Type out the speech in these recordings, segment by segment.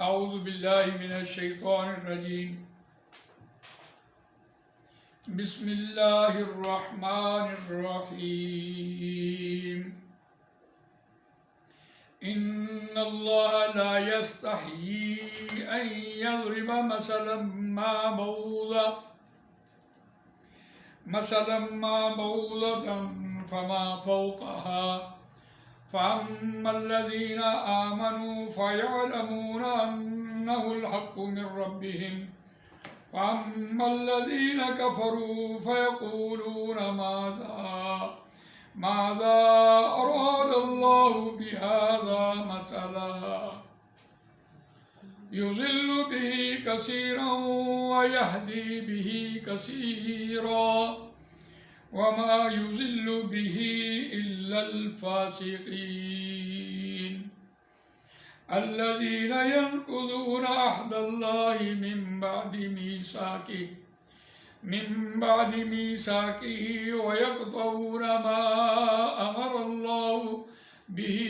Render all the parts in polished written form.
اعوذ باللہ من الشیطان الرجیم بسم اللہ الرحمن الرحیم ان اللہ لا یستحیی ان یضرب مثلا ما بعوضة فما فوقها فأما الذين آمنوا فيعلمون أنه الحق من ربهم وأما الذين كفروا فيقولون ماذا أراد الله بهذا مثلا يضل به كثيرا ويهدي به كثيرا وما يضل به إلا الفاسقين الذين ينقضون عهد الله من بعد ميثاقه ويقطعون ما أمر الله به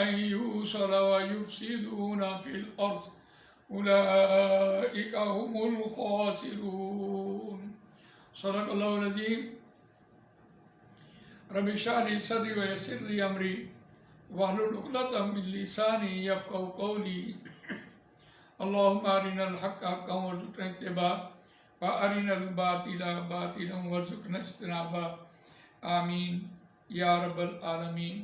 أن يوصل ويفسدون في الأرض أولئك هم الخاسرون صدق الله العظيم رب اشرح لي صدري ويسر لي امري واحلل عقدة من لساني يفقهوا قولي اللهم ارنا الحق حقا وارزقنا اتباعه وارنا الباطل باطلا وارزقنا اجتنابه آمین یا رب العالمین۔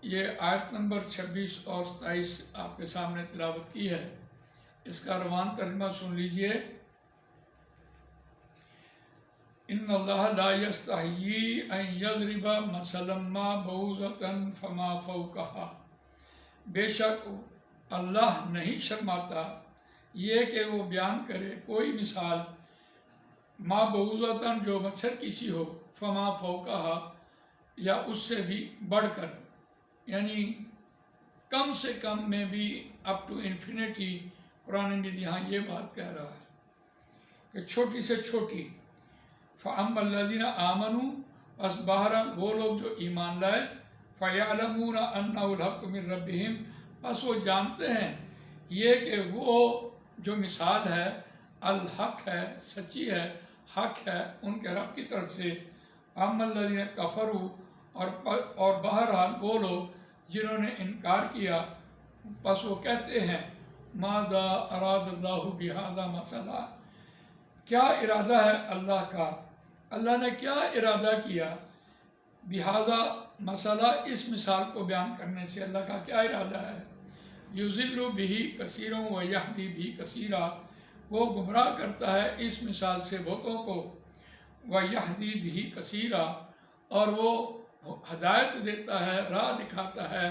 یہ آیت نمبر 26 اور 27 آپ کے سامنے تلاوت کی ہے، اس کا روان ترجمہ سن لیجئے۔ ان اللہ لا یستحیی ان یضرب مثلا ما بعوضة فما فوقها، بے شک اللہ نہیں شرماتا یہ کہ وہ بیان کرے کوئی مثال ما بعوضة جو مچھر کی سی ہو، فما فوقها یا اس سے بھی بڑھ کر، یعنی کم سے کم میں بھی اپ ٹو انفینٹی۔ قرآن مجید یہاں یہ بات کہہ رہا ہے کہ چھوٹی سے چھوٹی۔ فَأَمَّا الَّذِينَ آمَنُوا، پس بہرحال وہ لوگ جو ایمان لائے، فَيَعْلَمُونَ أَنَّهُ الْحَقُّ مِن رَبِّهِمْ، پس وہ جانتے ہیں یہ کہ وہ جو مثال ہے الحق ہے، سچی ہے، حق ہے ان کے رب کی طرف سے۔ فَأَمَّا الَّذِينَ كَفَرُوا، اور بہرحال وہ لوگ جنہوں نے انکار کیا، پس وہ کہتے ہیں ماذا اراد اللہ بہذا مثلا، کیا ارادہ ہے اللہ کا، اللہ نے کیا ارادہ کیا بہذا مثلا، اس مثال کو بیان کرنے سے اللہ کا کیا ارادہ ہے۔ یضل بہ کثیرا ویہدی بہ کثیرا، وہ گمراہ کرتا ہے اس مثال سے بہتوں کو، ویہدی بہ کثیرا، اور وہ ہدایت دیتا ہے، راہ دکھاتا ہے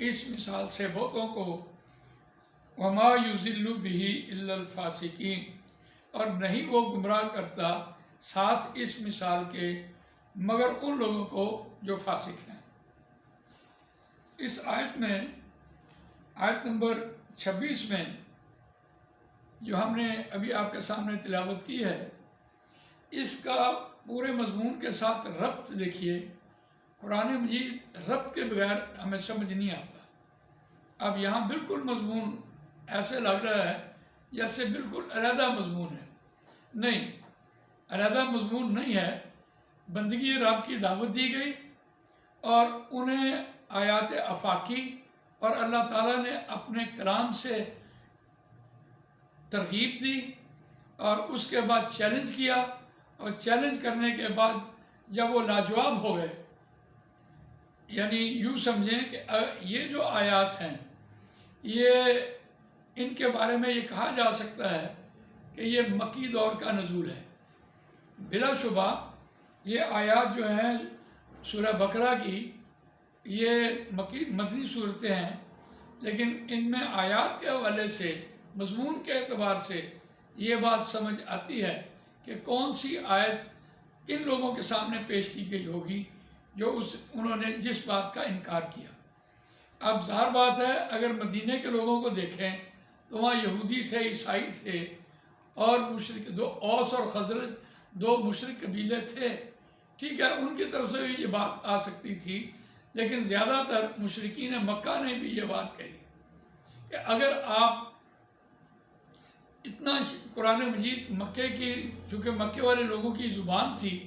اس مثال سے بہتوں کو۔ وما یضل بہ الا الفاسقین، اور نہیں وہ گمراہ کرتا ساتھ اس مثال کے مگر ان لوگوں کو جو فاسق ہیں۔ اس آیت میں، آیت نمبر 26 میں جو ہم نے ابھی آپ کے سامنے تلاوت کی ہے، اس کا پورے مضمون کے ساتھ ربط دیکھیے۔ قرآن مجید ربط کے بغیر ہمیں سمجھ نہیں آتا۔ اب یہاں بالکل مضمون ایسے لگ رہا ہے جیسے بالکل علیحدہ مضمون ہے، نہیں، علیحدہ مضمون نہیں ہے۔ بندگی رب کی دعوت دی گئی اور انہیں آیات آفاقی اور اللہ تعالیٰ نے اپنے کلام سے ترغیب دی اور اس کے بعد چیلنج کیا، اور چیلنج کرنے کے بعد جب وہ لاجواب ہو گئے، یعنی یوں سمجھیں کہ یہ جو آیات ہیں یہ ان کے بارے میں یہ کہا جا سکتا ہے کہ یہ مکی دور کا نزول ہے۔ بلا شبہ یہ آیات جو ہیں سورہ بقرہ کی، یہ مدنی صورتیں ہیں، لیکن ان میں آیات کے حوالے سے، مضمون کے اعتبار سے یہ بات سمجھ آتی ہے کہ کون سی آیت ان لوگوں کے سامنے پیش کی گئی ہوگی جو انہوں نے جس بات کا انکار کیا۔ اب ظاہر بات ہے اگر مدینے کے لوگوں کو دیکھیں تو وہاں یہودی تھے، عیسائی تھے، اور مشرک، دو اوس اور خزرج، دو مشرک قبیلے تھے، ٹھیک ہے، ان کی طرف سے بھی یہ بات آ سکتی تھی، لیکن زیادہ تر مشرکین مکہ نے بھی یہ بات کہی کہ اگر آپ اتنا قرآن مجید مکے کی، چونکہ مکے والے لوگوں کی زبان تھی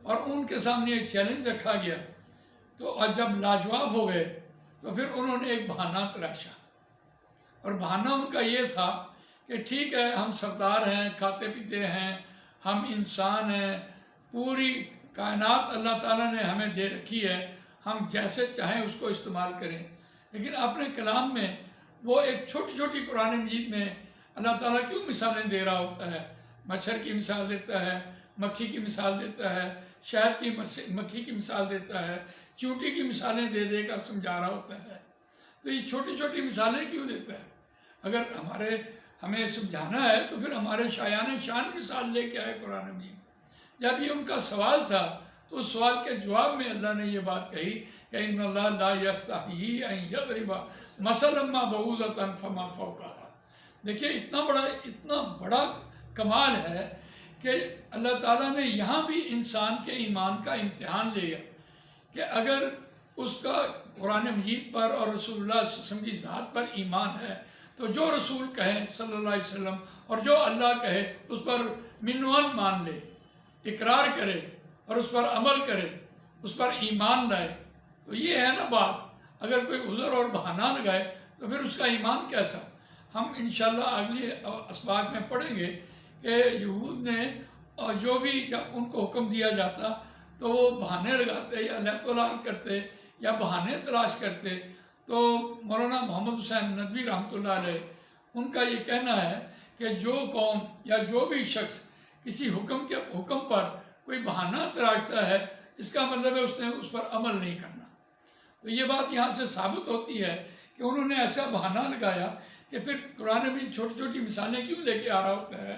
اور ان کے سامنے ایک چیلنج رکھا گیا، تو اور جب لاجواب ہو گئے تو پھر انہوں نے ایک بہانہ تراشا، اور بہانہ ان کا یہ تھا کہ ٹھیک ہے ہم سردار ہیں، کھاتے پیتے ہیں، ہم انسان ہیں، پوری کائنات اللہ تعالیٰ نے ہمیں دے رکھی ہے، ہم جیسے چاہیں اس کو استعمال کریں، لیکن اپنے کلام میں وہ ایک چھوٹی چھوٹی قرآن مجید میں اللہ تعالیٰ کیوں مثالیں دے رہا ہوتا ہے؟ مچھر کی مثال دیتا ہے، مکھی کی مثال دیتا ہے، شہد کی مکھی کی مثال دیتا ہے، چیونٹی کی مثالیں دے دے کر سمجھا رہا ہوتا ہے۔ تو یہ چھوٹی چھوٹی مثالیں کیوں دیتا ہے؟ اگر ہمیں سمجھانا ہے تو پھر ہمارے شایان شان مثال لے کے آئے قرآن مجید۔ جب یہ ان کا سوال تھا تو اس سوال کے جواب میں اللہ نے یہ بات کہی کہ ان اللہ لا یستحیی ان یضرب مثلا ما بعوضۃ فما فوقہا۔ دیکھیے اتنا بڑا کمال ہے کہ اللہ تعالیٰ نے یہاں بھی انسان کے ایمان کا امتحان لیا کہ اگر اس کا قرآن مجید پر اور رسول اللہ صلی اللہ علیہ وسلم کی ذات پر ایمان ہے تو جو رسول کہیں صلی اللہ علیہ وسلم اور جو اللہ کہے اس پر منوان مان لے، اقرار کرے اور اس پر عمل کرے، اس پر ایمان لائے۔ تو یہ ہے نا بات، اگر کوئی عذر اور بہانہ لگائے تو پھر اس کا ایمان کیسا؟ ہم انشاءاللہ اگلی اسباق میں پڑھیں گے کہ یہود نے اور جو بھی جب ان کو حکم دیا جاتا تو وہ بہانے لگاتے یا لعب طلال کرتے یا بہانے تلاش کرتے۔ تو مولانا محمد حسین ندوی رحمۃ اللہ علیہ ان کا یہ کہنا ہے کہ جو قوم یا جو بھی شخص کسی حکم پر کوئی بہانہ تراشتا ہے، اس کا مطلب ہے اس نے اس پر عمل نہیں کرنا۔ تو یہ بات یہاں سے ثابت ہوتی ہے کہ انہوں نے ایسا بہانہ لگایا کہ پھر قرآن مجید چھوٹی چھوٹی مثالیں کیوں لے کے آ رہا ہوتا ہے؟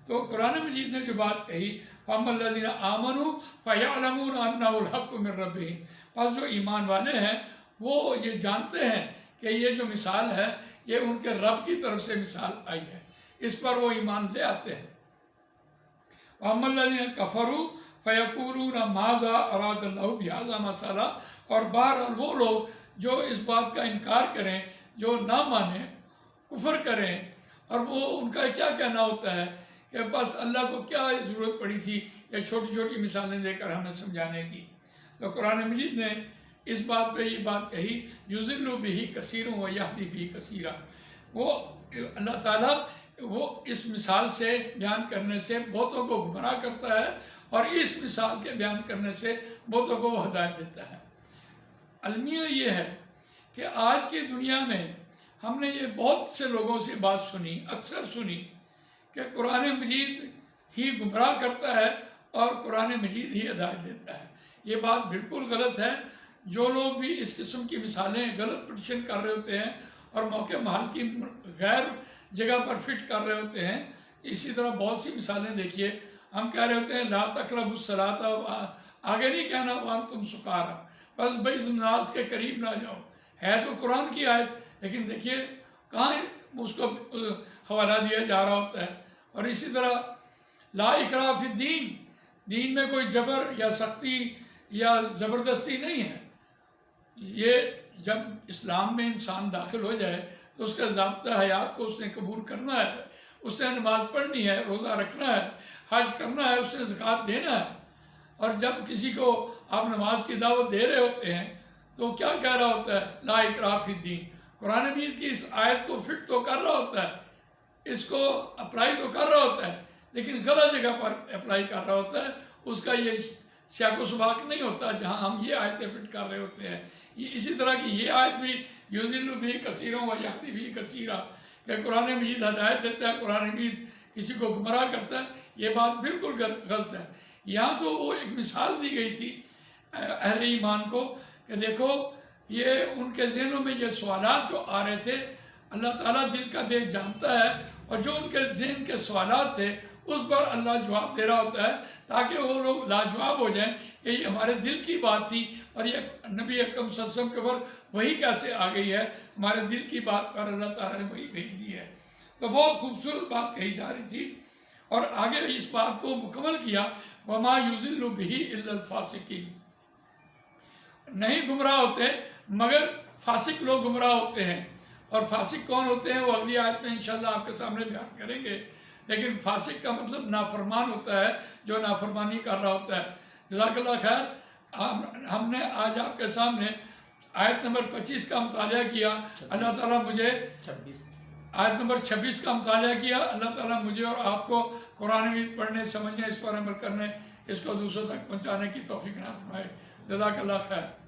تو قرآن مجید نے جو بات کہی فَأَمَّا الَّذِينَ آمَنُوا فَيَعْلَمُونَ أَنَّهُ الْحَقُّ مِنْ رَبِّهِمْ، پس جو ایمان والے ہیں وہ یہ جانتے ہیں کہ یہ جو مثال ہے یہ ان کے رب کی طرف سے مثال آئی ہے، اس پر وہ ایمان لے آتے ہیں۔ وَأَمَّا الَّذِينَ كَفَرُوا فَيَقُولُونَ مَاذَا أَرَادَ اللَّهُ بِهَذَا مَثَلًا، اور بہرحال وہ لوگ جو اس بات کا انکار کریں، جو نہ مانیں، کفر کریں، اور وہ ان کا کیا کہنا ہوتا ہے کہ بس اللہ کو کیا ضرورت پڑی تھی یہ چھوٹی چھوٹی مثالیں دے کر ہمیں سمجھانے کی۔ تو قرآن مجید نے اس بات پہ یہ بات کہی یُضِلُّ بِهِ کثیرٌ وَیَہْدِی بِهِ کثیرا، وہ اللہ تعالیٰ وہ اس مثال سے بیان کرنے سے بہتوں کو گمراہ کرتا ہے اور اس مثال کے بیان کرنے سے بہتوں کو وہ ہدایت دیتا ہے۔ المیہ یہ ہے کہ آج کی دنیا میں ہم نے یہ بہت سے لوگوں سے بات سنی، اکثر سنی، کہ قرآن مجید ہی گمراہ کرتا ہے اور قرآن مجید ہی ہدایت دیتا ہے۔ یہ بات بالکل غلط ہے۔ جو لوگ بھی اس قسم کی مثالیں غلط پٹیشن کر رہے ہوتے ہیں اور موقع محل کی غیر جگہ پر فٹ کر رہے ہوتے ہیں، اسی طرح بہت سی مثالیں دیکھیے، ہم کہہ رہے ہوتے ہیں لا تقربوا الصلاۃ، آگے نہیں کہنا وانتم سکارا، بس بھائی نماز کے قریب نہ جاؤ، ہے تو قرآن کی آیت لیکن دیکھیے کہاں اس کو حوالہ دیا جا رہا ہوتا ہے۔ اور اسی طرح لا اکراہ فی الدین، دین میں کوئی جبر یا سختی یا زبردستی نہیں ہے۔ یہ جب اسلام میں انسان داخل ہو جائے تو اس کا ضابطہ حیات کو اس نے قبول کرنا ہے، اس نے نماز پڑھنی ہے، روزہ رکھنا ہے، حج کرنا ہے، اس نے زکوٰۃ دینا ہے۔ اور جب کسی کو آپ نماز کی دعوت دے رہے ہوتے ہیں تو کیا کہہ رہا ہوتا ہے؟ لا اکراہ فی الدین، قرآن مجید کی اس آیت کو فٹ تو کر رہا ہوتا ہے، اس کو اپلائی تو کر رہا ہوتا ہے، لیکن غلط جگہ پر اپلائی کر رہا ہوتا ہے۔ اس کا یہ سیاق و سباق نہیں ہوتا جہاں ہم یہ آیتیں فٹ کر رہے ہوتے ہیں۔ اسی طرح کی یہ آیت بھی یُضِلُّ بِهِ کثیرٌ وَیَہْدِی بِهِ کثیرا، کہ قرآن مجید ہدایت دیتا ہے، قرآن مجید کسی کو گمراہ کرتا ہے، یہ بات بالکل غلط ہے۔ یہاں تو وہ ایک مثال دی گئی تھی اہل ایمان کو کہ دیکھو یہ ان کے ذہنوں میں یہ سوالات جو آ رہے تھے، اللہ تعالیٰ دل کا دیکھ جانتا ہے، اور جو ان کے ذہن کے سوالات تھے اس پر اللہ جواب دے رہا ہوتا ہے تاکہ وہ لوگ لاجواب ہو جائیں کہ یہ ہمارے دل کی بات تھی اور یہ نبی اکرم صلی اللہ علیہ وسلم کے اوپر وہی کیسے آ گئی ہے، ہمارے دل کی بات پر اللہ تعالیٰ نے وہی بھیج دی ہے۔ تو بہت خوبصورت بات کہی جا رہی تھی، اور آگے اس بات کو مکمل کیا وَمَا يُضِلُّ بِهِ إِلَّا الْفَاسِقِينَ، نہیں گمراہ ہوتے مگر فاسق لوگ گمراہ ہوتے ہیں۔ اور فاسق کون ہوتے ہیں وہ اگلی آیت میں انشاءاللہ آپ کے سامنے بیان کریں گے، لیکن فاسق کا مطلب نافرمان ہوتا ہے، جو نافرمانی کر رہا ہوتا ہے۔ جزاک اللہ خیر۔ ہم نے آج آپ کے سامنے آیت نمبر 25 کا مطالعہ کیا۔ اللہ تعالیٰ مجھے 26 آیت نمبر 26 کا مطالعہ کیا۔ اللہ تعالیٰ مجھے اور آپ کو قرآن مجید پڑھنے، سمجھنے، اس پر عمل کرنے، اس کو دوسروں تک پہنچانے کی توفیق عطا فرمائے۔ جزاک اللہ خیر۔